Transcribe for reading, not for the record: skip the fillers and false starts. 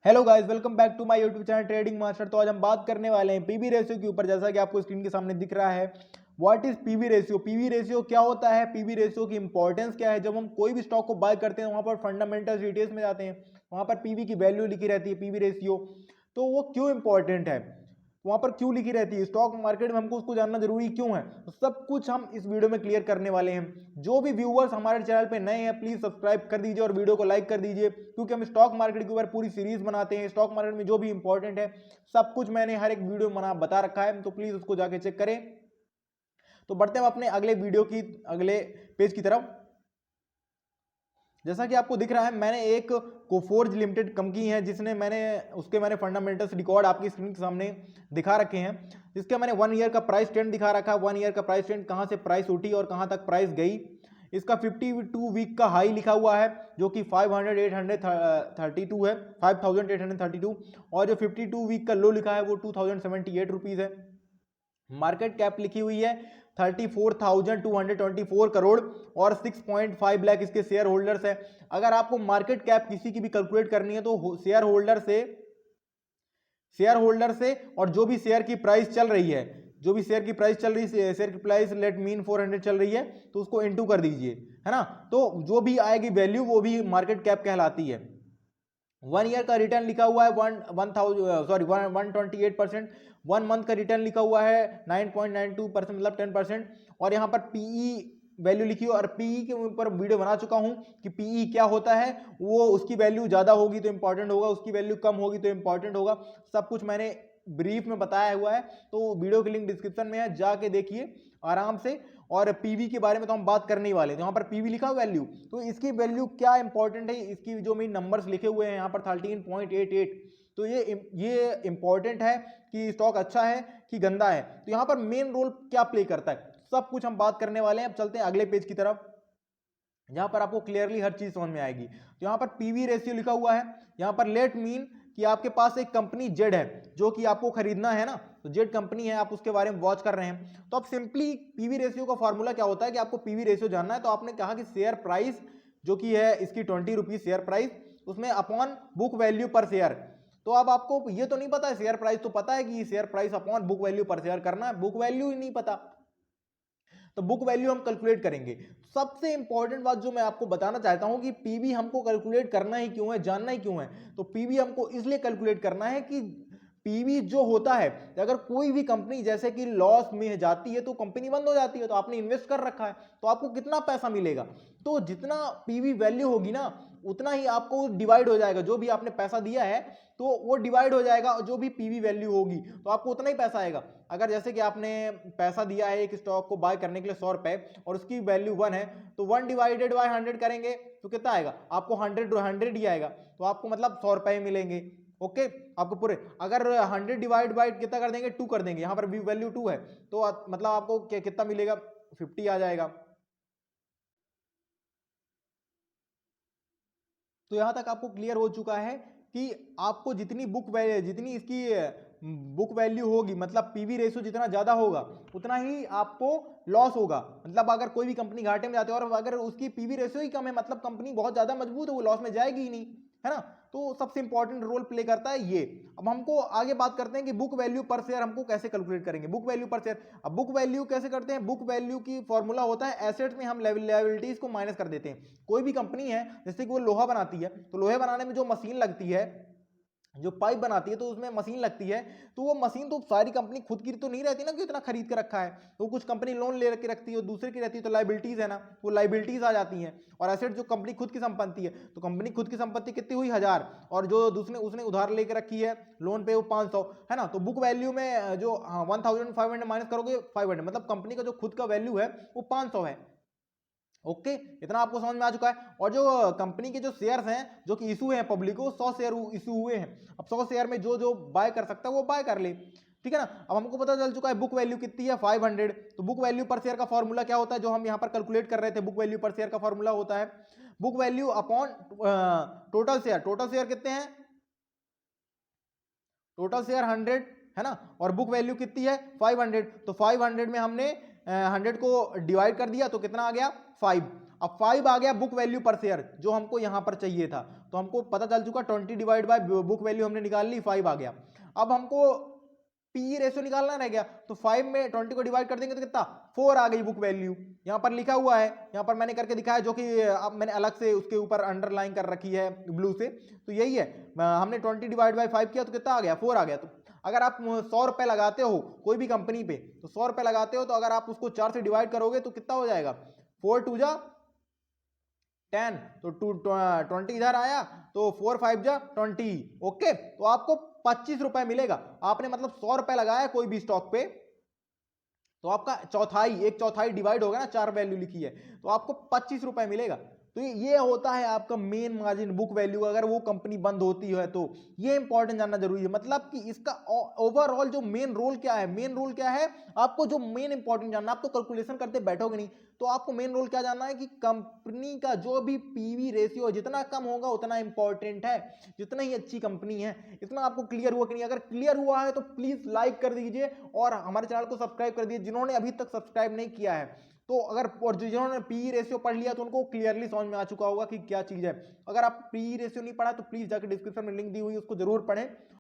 Hello guys, welcome back to my YouTube channel Trading Master. तो आज हम बात करने वाले हैं पीवी रेशियो के ऊपर। जैसा कि आपको स्क्रीन के सामने दिख रहा है, what is PV ratio. PV ratio क्या होता है, पीवी रेशियो की इंपॉर्टेंस क्या है। जब हम कोई भी स्टॉक को बाय करते हैं वहां पर फंडामेंटल डिटेल्स में जाते हैं, वहां पर पीवी की वैल्यू लिखी रहती है, पीवी रेशियो। तो वो क्यों इंपॉर्टेंट है, वहां पर क्यों लिखी रहती है, स्टॉक मार्केट में हमको उसको जानना जरूरी क्यों है, तो सब कुछ हम इस वीडियो में क्लियर करने वाले हैं। जो भी व्यूअर्स हमारे चैनल पे नए हैं, प्लीज सब्सक्राइब कर दीजिए और वीडियो को लाइक कर दीजिए, क्योंकि हम स्टॉक मार्केट के ऊपर पूरी सीरीज बनाते हैं। स्टॉक मार्केट में जो भी इंपॉर्टेंट है सब कुछ मैंने हर एक वीडियो में बता रखा है, तो प्लीज उसको जाके चेक करें। तो बढ़ते हैं अपने अगले वीडियो की अगले पेज की तरफ। जैसा कि आपको दिख रहा है, मैंने एक कोफोर्ज लिमिटेड कंपनी है जिसने मैंने फंडामेंटल्स रिकॉर्ड आपकी स्क्रीन के सामने दिखा रखे हैं, जिसका मैंने 1 ईयर का प्राइस ट्रेंड दिखा रखा है। 1 ईयर का प्राइस ट्रेंड, कहां से प्राइस उठी और कहां तक प्राइस गई। इसका 52 वीक का हाई लिखा हुआ है जो कि 5832 है, 5832, और जो 52 वीक का लो लिखा है वो 2078 रुपीज है। मार्केट कैप लिखी हुई है 34,224 करोड़ और 6.5 लाख इसके शेयर होल्डर्स है। अगर आपको मार्केट कैप किसी की भी कैलकुलेट करनी है तो शेयर होल्डर से और जो भी शेयर की प्राइस चल रही है, शेयर की प्राइस लेट मीन 400 चल रही है, तो उसको इनटू कर दीजिए, है ना। तो जो भी आएगी वैल्यू वो भी मार्केट कैप कहलाती है। 1 ईयर का रिटर्न लिखा हुआ है 128%। 1 मंथ का रिटर्न लिखा हुआ है 9.92%, मतलब 10%। और यहाँ पर पीई वैल्यू लिखी हो, और पीई के ऊपर वीडियो बना चुका हूं कि पीई क्या होता है। वो उसकी वैल्यू ज्यादा होगी तो इंपॉर्टेंट होगा, उसकी वैल्यू कम होगी तो इंपॉर्टेंट होगा। सब कुछ मैंने ब्रीफ में बताया हुआ है, तो वीडियो की लिंक डिस्क्रिप्शन में है, जाके देखिए आराम से। और पीवी के बारे में तो हम बात करने ही वाले हैं। तो यहाँ पर पीवी लिखा हुआ वैल्यू, तो इसकी वैल्यू क्या इंपॉर्टेंट है, इसकी जो मेन नंबर्स लिखे हुए हैं यहाँ पर 13.88, तो ये इंपॉर्टेंट है कि स्टॉक अच्छा है कि गंदा है। तो यहाँ पर मेन रोल क्या प्ले करता है, सब कुछ हम बात करने वाले हैं। अब चलते हैं अगले पेज की तरफ, यहां पर आपको क्लियरली हर चीज समझ में आएगी। तो यहां पर पीवी रेशियो लिखा हुआ है, यहां पर लेट मीन कि आपके पास एक कंपनी जेड है जो कि आपको खरीदना है ना, तो जेड कंपनी है, आप उसके बारे में वॉच कर रहे हैं। तो अब सिंपली पीवी रेशियो का फॉर्मूला क्या होता है कि आपको पीवी रेशियो जानना है, तो आपने कहा कि शेयर प्राइस जो कि है इसकी 20 रुपीज शेयर प्राइस, उसमें अपॉन बुक वैल्यू पर शेयर। तो अब आपको ये तो नहीं पता है, शेयर प्राइस तो पता है कि share price upon book value पर शेयर करना है, बुक वैल्यू ही नहीं पता, तो बुक वैल्यू हम कैलकुलेट करेंगे। सबसे इंपॉर्टेंट बात जो मैं आपको बताना चाहता हूं कि पीवी हमको कैलकुलेट करना ही क्यों है, जानना ही क्यों है। तो पीवी हमको इसलिए कैलकुलेट करना है कि पीवी जो होता है, अगर कोई भी कंपनी जैसे कि लॉस में जाती है तो कंपनी बंद हो जाती है, तो आपने इन्वेस्ट कर रखा है तो आपको कितना पैसा मिलेगा, तो जितना पीवी वैल्यू होगी ना उतना ही आपको डिवाइड हो जाएगा। जो भी आपने पैसा दिया है तो वो डिवाइड हो जाएगा, और जो भी पीवी वैल्यू होगी तो आपको उतना ही पैसा आएगा। अगर जैसे कि आपने पैसा दिया है एक स्टॉक को बाय करने के लिए 100 रुपए और उसकी वैल्यू 1 है, तो 1 डिवाइडेड बाय 100 करेंगे तो कितना आएगा, आपको 100 ही आएगा, तो आपको मतलब 100 रुपए मिलेंगे। ओके, आपको पूरे, अगर 100 डिवाइड बाय कितना कर देंगे, 2 कर देंगे, यहाँ पर वैल्यू 2 है, तो मतलब आपको कितना मिलेगा, 50 आ जाएगा। तो यहां तक आपको क्लियर हो चुका है कि आपको जितनी इसकी बुक वैल्यू होगी, मतलब पीवी रेशियो जितना ज्यादा होगा उतना ही आपको लॉस होगा। मतलब अगर कोई भी कंपनी घाटे में जाती है और अगर उसकी पीवी रेशियो ही कम है, मतलब कंपनी बहुत ज्यादा मजबूत है, वो लॉस में जाएगी ही नहीं, है ना। तो सबसे इंपॉर्टेंट रोल प्ले करता है ये। अब हमको आगे बात करते हैं कि बुक वैल्यू पर शेयर हमको कैसे कैलकुलेट करेंगे। बुक वैल्यू पर शेयर, अब बुक वैल्यू कैसे करते हैं, बुक वैल्यू की फॉर्मूला होता है एसेट्स में हम लायबिलिटीज को माइनस कर देते हैं। कोई भी कंपनी है जैसे कि वो लोहा बनाती है, तो लोहे बनाने में जो मशीन लगती है, जो पाइप बनाती है, तो उसमें मशीन लगती है, तो वो मशीन तो सारी कंपनी खुद की तो नहीं रहती ना कि इतना खरीद के रखा है, तो कुछ कंपनी लोन ले के रखती है, दूसरे की रहती है, तो लाइबिलिटीज है ना, वो लाइबिलिटीज आ जाती हैं। और एसेट जो कंपनी खुद की संपत्ति है, तो कंपनी खुद की संपत्ति कितनी हुई 1000, और जो दूसरे उसने उधार लेके रखी है लोन पे वो 500, है ना। तो बुक वैल्यू में जो 1500 माइनस करोगे 500, मतलब कंपनी का जो खुद का वैल्यू है वो 500 है। ओके, इतना आपको समझ में आ चुका है। और जो कंपनी के जो शेयर्स हैं जो कि इशू हैं पब्लिक को, 100 शेयर इशू हुए हैं, अब 100 शेयर में जो जो बाय कर सकता है वो बाय कर ले, ठीक है ना। अब हमको पता चल चुका है बुक वैल्यू कितनी है, 500। तो बुक वैल्यू पर शेयर का फॉर्मूला क्या होता है, जो हम यहाँ पर कैलकुलेट कर रहे थे, बुक वैल्यू पर शेयर का फॉर्मूला होता है book value upon total share. Total share कितने हैं, टोटल शेयर 100, है ना, और बुक वैल्यू कितनी है 500, तो 500 में हमने 100 को डिवाइड कर दिया तो कितना आ गया 5। अब 5 आ गया बुक वैल्यू पर शेयर, जो हमको यहां पर चाहिए था। तो हमको पता चल चुका 20 डिवाइड बाय बुक वैल्यू हमने निकाल ली, 5 आ गया। अब हमको पी रेशियो निकालना रह गया, तो 5 में 20 को डिवाइड कर देंगे तो कितना, 4 आ गई बुक वैल्यू। यहां पर लिखा हुआ है, यहां पर मैंने करके दिखाया, जो कि अब मैंने अलग से उसके ऊपर अंडरलाइन कर रखी है ब्लू से। तो यही है, हमने 20 डिवाइड बाय 5 किया तो कितना आ गया, 4 आ गया। तो अगर आप 100 रुपए लगाते हो कोई भी कंपनी पे, तो 100 रुपए लगाते हो, तो अगर आप उसको 4 से डिवाइड करोगे तो कितना हो जाएगा, 4 2 जा 10, तो 20 इधर आया, तो 4 5 जा 20। ओके, तो आपको 25 रुपए मिलेगा। आपने मतलब 100 रुपए लगाया कोई भी स्टॉक पे, तो आपका चौथाई, एक चौथाई डिवाइड होगा ना, 4 वैल्यू लिखी है, तो आपको 25 रुपए मिलेगा। तो ये होता है आपका मेन मार्जिन बुक वैल्यू, अगर वो कंपनी बंद होती है तो। ये इंपॉर्टेंट जानना जरूरी है, मतलब कि इसका ओवरऑल जो मेन रोल क्या है, मेन रोल क्या है, आपको जो मेन इंपॉर्टेंट जानना, आप तो कैलकुलेशन करते बैठोगे नहीं, तो आपको मेन रोल क्या जानना है कि कंपनी का जो भी पीवी रेशियो जितना कम होगा उतना इंपॉर्टेंट है, जितना ही अच्छी कंपनी है। इतना आपको क्लियर हुआ कि नहीं? अगर क्लियर हुआ है तो प्लीज लाइक कर दीजिए और हमारे चैनल को सब्सक्राइब कर दीजिए, जिन्होंने अभी तक सब्सक्राइब नहीं किया है। तो अगर, और जिन्होंने पी रेशियो पढ़ लिया तो उनको क्लियरली समझ में आ चुका होगा कि क्या चीज है। अगर आप पी रेशियो नहीं पढ़ा तो प्लीज जाकर डिस्क्रिप्शन में लिंक दी हुई है, उसको जरूर पढ़ें।